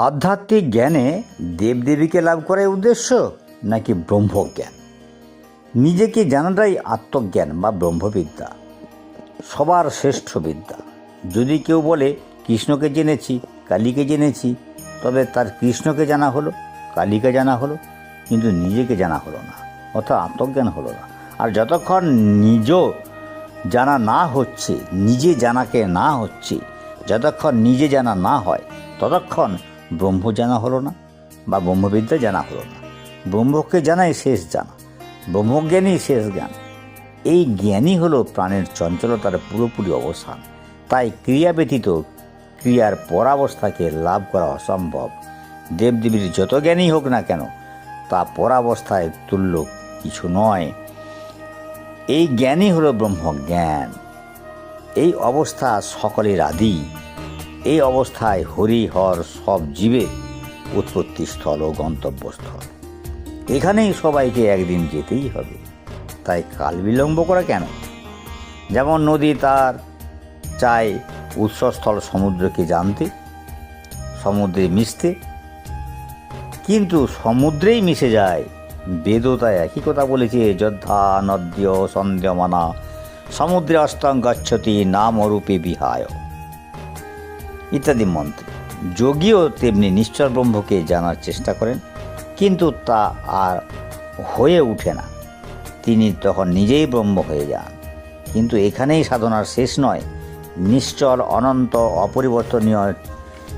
আধ্যাত্মিক জ্ঞানে দেবদেবীকে লাভ করাই উদ্দেশ্য নাকি ব্রহ্মজ্ঞান? নিজেকে জানাটাই আত্মজ্ঞান বা ব্রহ্মবিদ্যা, সবার শ্রেষ্ঠ বিদ্যা। যদি কেউ বলে কৃষ্ণকে জেনেছি, কালীকে জেনেছি, তবে তার কৃষ্ণকে জানা হলো, কালীকে জানা হলো, কিন্তু নিজেকে জানা হলো না, অর্থাৎ আত্মজ্ঞান হলো না। আর যতক্ষণ নিজ জানা না হচ্ছে, নিজে জানাকে না হচ্ছে, যতক্ষণ নিজে জানা না হয়, ততক্ষণ ব্রহ্ম জানা হলো না বা ব্রহ্মবিদ্যা জানা হলো না। ব্রহ্মকে জানাই শেষ জানা, ব্রহ্মজ্ঞানই শেষ জ্ঞান। এই জ্ঞানই হলো প্রাণের চঞ্চলতার পুরোপুরি অবসান। তাই ক্রিয়া ব্যতীত ক্রিয়ার পরাবস্থাকে লাভ করা অসম্ভব। দেবদেবীর যত জ্ঞানই হোক না কেন, তা পরাবস্থায় তুল্য কিছু নয়। এই জ্ঞানই হলো ব্রহ্মজ্ঞান। এই অবস্থা সকলের আদি। এই অবস্থায় হরি হর সব জীবের উৎপত্তিস্থল ও গন্তব্যস্থল। এখানেই সবাইকে একদিন যেতেই হবে, তাই কাল বিলম্ব করা কেন? যেমন নদী তার চায় উৎসস্থল সমুদ্রকে জানতে, সমুদ্রে মিশতে, কিন্তু সমুদ্রেই মিশে যায়। বেদও তাই একই কথা বলেছে, যদ্ধা নদ্য সন্ধ্যমানা সমুদ্রে অস্তং গচ্ছতি নাম অরূপে বিহায় ইত্যাদি মন্ত্র। যোগীও তেমনি নিশ্চল ব্রহ্মকে জানার চেষ্টা করেন, কিন্তু তা আর হয়ে ওঠে না। তিনি তখন নিজেই ব্রহ্ম হয়ে যান। কিন্তু এখানেই সাধনার শেষ নয়। নিশ্চল অনন্ত অপরিবর্তনীয়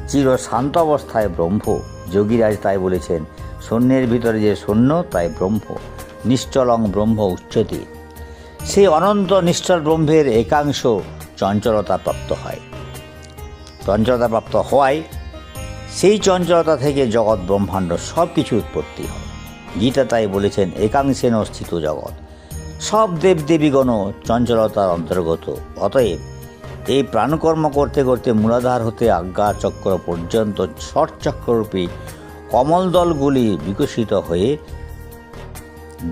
চির শান্ত অবস্থায় ব্রহ্ম। যোগীরাজ তাই বলেছেন, শূন্যের ভিতরে যে শূন্য তাই ব্রহ্ম, নিশ্চলং ব্রহ্ম উচ্চতে। সেই অনন্ত নিশ্চল ব্রহ্মের একাংশ চঞ্চলতা প্রাপ্ত হয়। চঞ্চলতা প্রাপ্ত হওয়ায় সেই চঞ্চলতা থেকে জগৎ ব্রহ্মাণ্ড সব কিছু উৎপত্তি হয়। গীতা তাই বলেছেন, একাংশেন স্থিত জগৎ। সব দেবদেবীগণও চঞ্চলতার অন্তর্গত। অতএব এই প্রাণকর্ম করতে করতে মূলাধার হতে আজ্ঞাচক্র পর্যন্ত ষটচক্ররূপী কমলদলগুলি বিকশিত হয়ে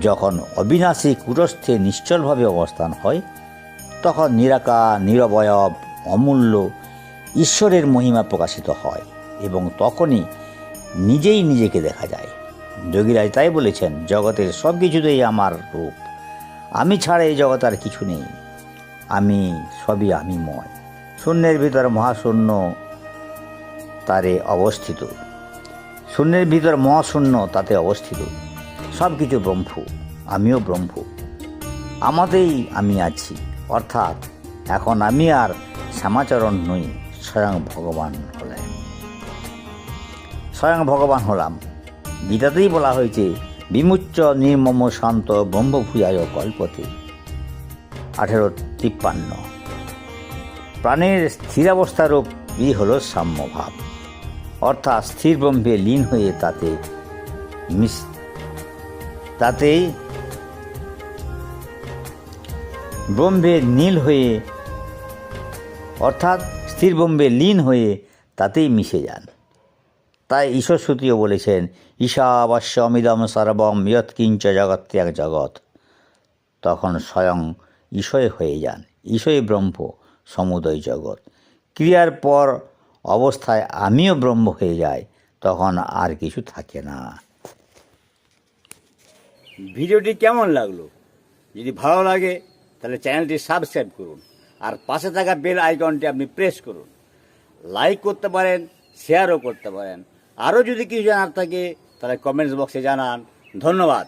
যখন অবিনাশী কুটস্থে নিশ্চলভাবে অবস্থান হয়, তখন নিরাকার নিরবয়ব অমূল্য ঈশ্বরের মহিমা প্রকাশিত হয় এবং তখনই নিজেই নিজেকে দেখা যায়। যোগীরাজ তাই বলেছেন, জগতের সব কিছুতেই আমার রূপ, আমি ছাড়া এই জগৎ আর কিছু নেই, আমি সবই আমিময়। শূন্যের ভিতর মহাশূন্য তারে অবস্থিত, শূন্যের ভিতর মহাশূন্য তাতে অবস্থিত। সব কিছু ব্রহ্ম, আমিও ব্রহ্ম, আমাতেই আমি আছি। অর্থাৎ এখন আমি আর শ্যামাচরণ নই, স্বয়ং ভগবান হলেন, স্বয়ং ভগবান হলাম। গীতাতেই বলা হয়েছে, বিমুচ্চ নির্মম শান্ত ব্রহ্মভূয়ায় কল্পতে 1853। প্রাণের স্থিরাবস্থারূপই হল সাম্যভাব, অর্থাৎ স্থির ব্রহ্মে লীন হয়ে তাতেই ব্রহ্মে নীল হয়ে, অর্থাৎ স্থির ব্রহ্মে লীন হয়ে তাতেই মিশে যান। তাই ঈশ্বরশ্রুতিও বলেছেন, ঈশাবাস্যমিদম সর্বম ইয়ৎকিঞ্চ জগত্যাগ জগৎ। তখন স্বয়ং ঈশ্বর হয়ে যান, ঈশ্বরই ব্রহ্ম, সমুদয় জগৎ। ক্রিয়ার পর অবস্থায় আমিও ব্রহ্ম হয়ে যাই, তখন আর কিছু থাকে না। ভিডিওটি কেমন লাগলো? যদি ভালো লাগে তাহলে চ্যানেলটি সাবস্ক্রাইব করুন, আর পাশে থাকা বেল আইকনটি আপনি প্রেস করুন। লাইক করতে পারেন, শেয়ারও করতে পারেন। আরও যদি কিছু জানার থাকে তাহলে কমেন্টস বক্সে জানান। ধন্যবাদ।